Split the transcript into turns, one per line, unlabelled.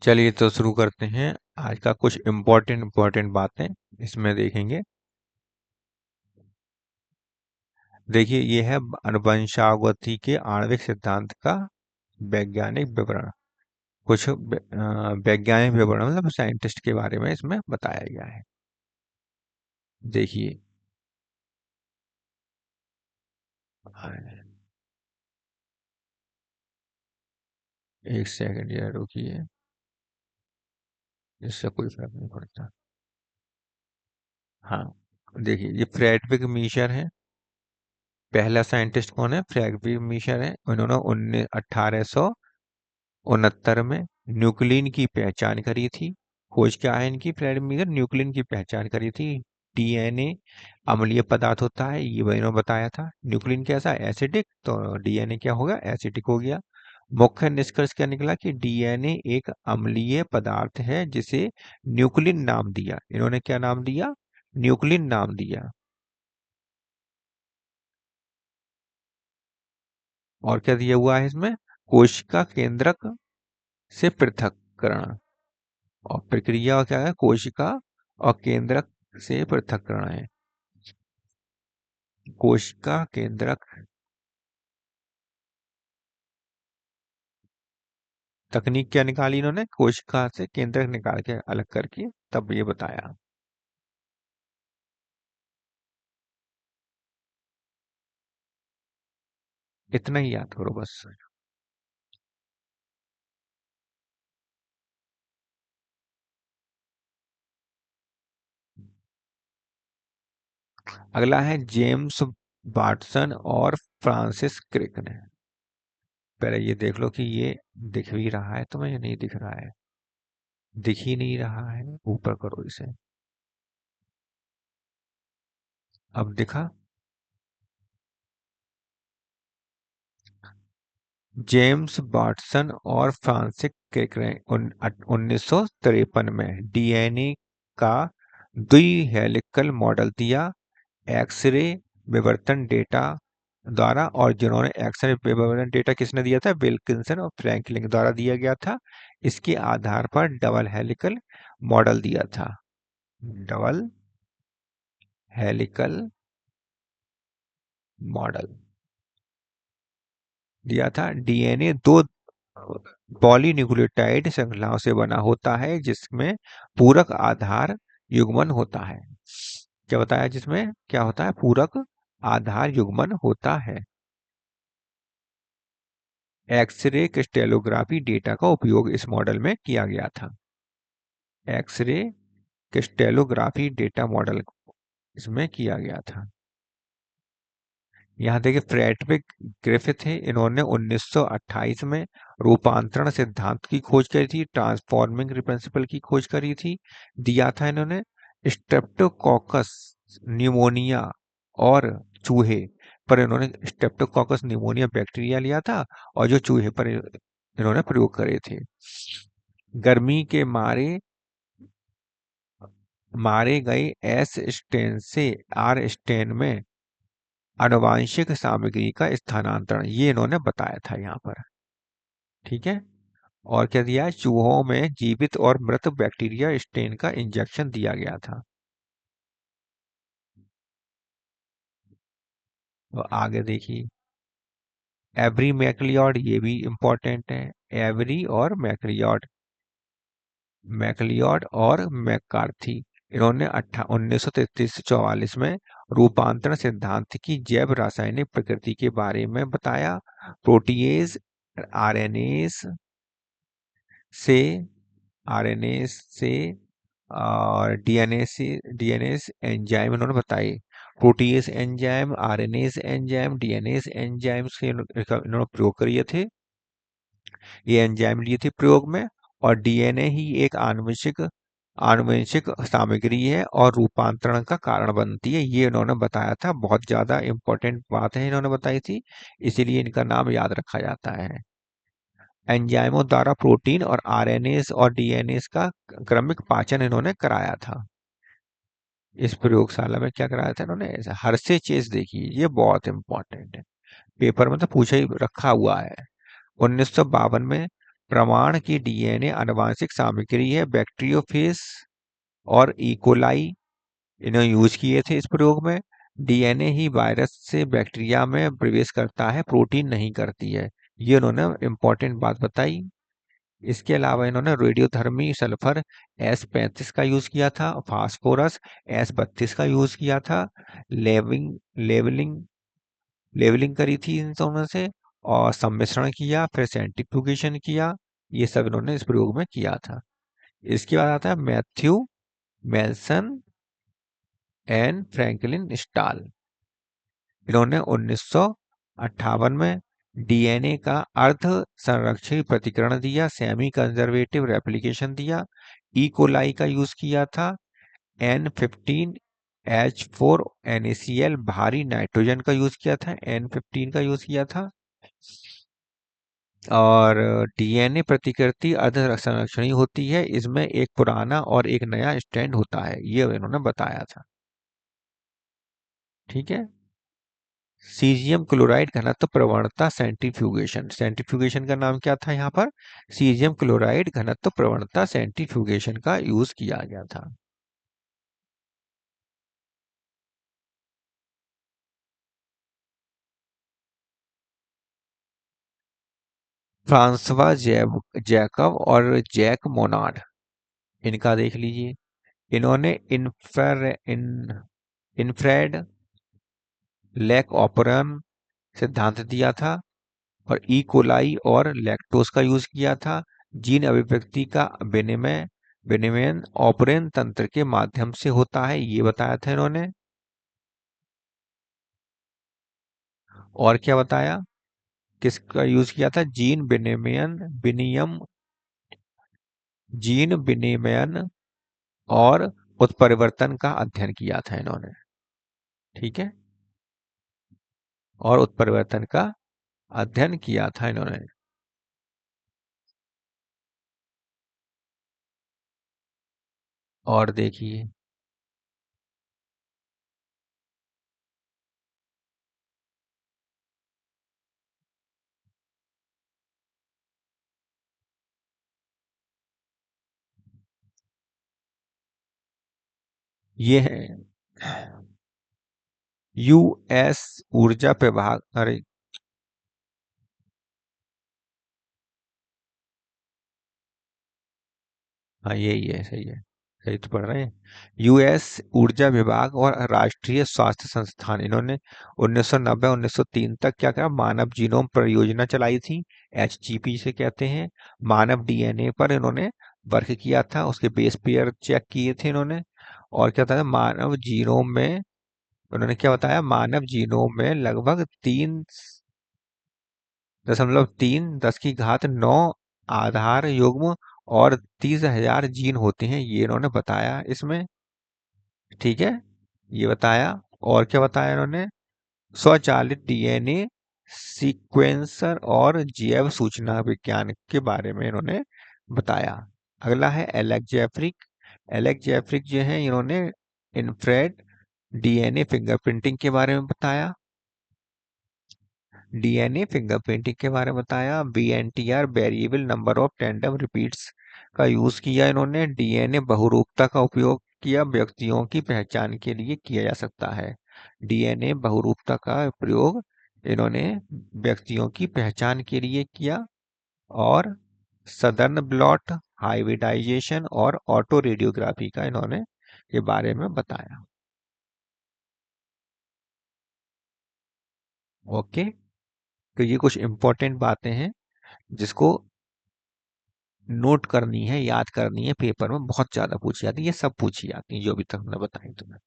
चलिए तो शुरू करते हैं। आज का कुछ इम्पोर्टेंट बातें इसमें देखेंगे। देखिए, ये है अनुवंशावृद्धि के आणविक सिद्धांत का वैज्ञानिक विवरण। कुछ वैज्ञानिक विवरण मतलब साइंटिस्ट के बारे में इसमें बताया गया है। देखिए, एक सेकंड यार रुकिए, इससे कोई फर्क नहीं पड़ता। हाँ, देखिए ये फ्रेडरिक मीशर है। पहला साइंटिस्ट कौन है? फ्रेडरिक मीशर है। उन्होंने 1869 में न्यूक्लियन की पहचान करी थी। खोज क्या है इनकी? फ्रेडरिक न्यूक्लियन की पहचान करी थी। डीएनए अम्लीय पदार्थ होता है, ये इन्होंने बताया था। न्यूक्लियन कैसा? एसिडिक, तो डीएनए क्या होगा? एसिडिक हो गया। मुख्य निष्कर्ष क्या निकला कि डीएनए एक अम्लीय पदार्थ है जिसे न्यूक्लियन नाम दिया। इन्होंने क्या नाम दिया? न्यूक्लियन नाम दिया। और क्या दिया हुआ है इसमें? कोशिका केंद्रक से पृथक्करण। और प्रक्रिया क्या है? कोशिका और केंद्रक से पृथक्करण है। कोशिका केंद्रक तकनीक क्या निकाली इन्होंने? कोशिका से केंद्रक निकाल के अलग करके तब ये बताया। इतना ही याद करो बस। अगला है जेम्स वाटसन और फ्रांसिस क्रिक ने। पहले ये देख लो कि ये दिख भी रहा है तुम्हें या नहीं दिख रहा है। दिख ही नहीं रहा है, ऊपर करो इसे। अब दिखा? जेम्स वाटसन और फ्रांसिस क्रिक ने 1953 में डीएनए का द्विहेलिकल मॉडल दिया एक्सरे विवर्तन डेटा द्वारा। और जिन्होंने एक्सरे विवर्तन डेटा किसने दिया था? विल्किंसन और फ्रैंकलिन द्वारा दिया गया था। इसके आधार पर डबल हेलिकल मॉडल दिया था। डबल हेलिकल मॉडल दिया था। डीएनए दो पॉलीन्यूक्लियोटाइड श्रृंखलाओं से बना होता है जिसमें पूरक आधार युग्मन होता है। क्या बताया? जिसमें क्या होता है? पूरक आधार युग्मन होता है। एक्सरे क्रिस्टलोग्राफी डेटा का उपयोग इस मॉडल में किया गया था। एक्सरे क्रिस्टलोग्राफी डेटा मॉडल इसमें किया गया था। यहाँ देखिए, फ्रेडरिक ग्रिफिथ है। इन्होंने 1928 में रूपांतरण सिद्धांत की खोज करी थी। ट्रांसफॉर्मिंग प्रिंसिपल की खोज करी थी। दिया था इन्होंने स्ट्रेप्टोकोकस न्यूमोनिया और चूहे पर। इन्होंने स्ट्रेप्टोकोकस न्यूमोनिया बैक्टीरिया लिया था और जो चूहे पर इन्होंने प्रयोग करे थे। गर्मी के मारे मारे गए एस स्टेन से आर स्टेन में आनुवांशिक सामग्री का स्थानांतरण, ये इन्होंने बताया था यहाँ पर। ठीक है। और क्या दिया है? चूहों में जीवित और मृत बैक्टीरिया स्टेन का इंजेक्शन दिया गया था। तो आगे देखिए, एवरी मैक्लियोड, ये भी इंपॉर्टेंट है। एवरी और मैक्लियोड, मैक्लियोड और मैकार्थी, इन्होंने 1933 से 44 में रूपांतरण सिद्धांत की जैव रासायनिक प्रकृति के बारे में बताया। प्रोटीएज आरएनएस से आरएनए से और डीएनए एंजाइम इन्होंने बताए। Protease enzyme, RNS enzyme, DNS enzyme से इन्होंने प्रयोग किए थे। ये एंजाइम लिए थे प्रयोग में। और डीएनए ही एक आनुवंशिक आनुवंशिक सामग्री है और रूपांतरण का कारण बनती है, ये इन्होंने बताया था। बहुत ज्यादा इंपॉर्टेंट बात है इन्होंने बताई थी, इसीलिए इनका नाम याद रखा जाता है। एंजाइमों द्वारा प्रोटीन और आरएनए और डीएनए का क्रमिक पाचन इन्होंने कराया था। इस प्रयोगशाला में क्या कराया था इन्होंने? हर्षे चेस, देखिए ये बहुत इंपॉर्टेंट है, पेपर में तो पूछा ही रखा हुआ है। 1952 में प्रमाण की डीएनए आनुवांशिक सामग्री है। बैक्टीरियोफेज और इकोलाई इन्हें यूज किए थे इस प्रयोग में। डीएनए ही वायरस से बैक्टीरिया में प्रवेश करता है, प्रोटीन नहीं करती है। ये उन्होंने इंपॉर्टेंट बात बताई। इसके अलावा इन्होंने रेडियोधर्मी सल्फर S35 का यूज किया था, फास्फोरस S32 का यूज किया था। लेवलिंग लेवलिंग लेवलिंग करी थी इन दोनों से, और सम्मिश्रण किया, फिर सेंट्रीफ्यूगेशन किया। ये सब इन्होंने इस प्रयोग में किया था। इसके बाद आता है मैथ्यू मेल्सन एंड फ्रैंकलिन स्टाल। इन्होंने 1958 में डीएनए का अर्ध संरक्षी प्रतिकरण दिया, सेमी कंजर्वेटिव रेप्लिकेशन दिया। ई कोलाई का यूज किया था। N15H4NaCl भारी नाइट्रोजन का यूज किया था, N15 का यूज किया था। और डीएनए प्रतिकृति अर्ध संरक्षणी होती है, इसमें एक पुराना और एक नया स्ट्रैंड होता है, ये इन्होंने बताया था। ठीक है। सीजियम क्लोराइड घनत्व प्रवणता सेंट्रीफ्यूगेशन, सेंट्रीफ्यूगेशन का नाम क्या था यहाँ पर? सीजियम क्लोराइड घनत्व प्रवणता सेंट्रीफ्यूगेशन का यूज किया गया था। फ्रांसवा जैकब और जैक मोनार्ड, इनका देख लीजिए। इन्होंने इन्फ्रेड लैक ऑपरन सिद्धांत दिया था, और ई कोलाई और लैक्टोज का यूज किया था। जीन अभिव्यक्ति का विनिमयन ऑपरेन तंत्र के माध्यम से होता है, ये बताया था इन्होंने। और क्या बताया? किसका यूज किया था? जीन विनिमयन और उत्परिवर्तन का अध्ययन किया था इन्होंने। ठीक है। और उत्परिवर्तन का अध्ययन किया था इन्होंने। और देखिए, ये है यूएस ऊर्जा विभाग। अरे हाँ, यही है, सही है। सही तो पढ़ रहे हैं। यूएस ऊर्जा विभाग और राष्ट्रीय स्वास्थ्य संस्थान, इन्होंने 1990-1903 तक क्या करा? मानव जीनोम परियोजना चलाई थी, एचजीपी से कहते हैं। मानव डीएनए पर इन्होंने वर्क किया था, उसके बेस पेयर चेक किए थे इन्होंने। और क्या था? मानव जीनोम में उन्होंने क्या बताया? मानव जीनोम में लगभग 3.3 10 की घात 9 आधार युग्म और 30,000 जीन होते हैं, ये इन्होंने बताया इसमें। ठीक है, ये बताया। और क्या बताया इन्होंने? स्वचालित डीएनए सीक्वेंसर और जैव सूचना विज्ञान के बारे में इन्होंने बताया। अगला है एलेक्स जेफरिक। एलेक्स जेफरिक जो है, इन्होंने इन्फ्रारेड डीएनए फिंगरप्रिंटिंग के बारे में बताया। डीएनए फिंगरप्रिंटिंग के बारे में बताया। VNTR variable number of tandem repeats का यूज किया इन्होंने। डीएनए बहुरूपता का उपयोग किया, व्यक्तियों की पहचान के लिए किया जा सकता है। डीएनए बहुरूपता का प्रयोग इन्होंने व्यक्तियों की पहचान के लिए किया। और सदर्न ब्लॉट हाइब्रिडाइजेशन और ऑटो रेडियोग्राफी का इन्होंने के बारे में बताया। ओके। तो ये कुछ इंपॉर्टेंट बातें हैं जिसको नोट करनी है, याद करनी है। पेपर में बहुत ज्यादा पूछी जाती है, ये सब पूछी जाती है जो अभी तक हमने बताई तुम्हें।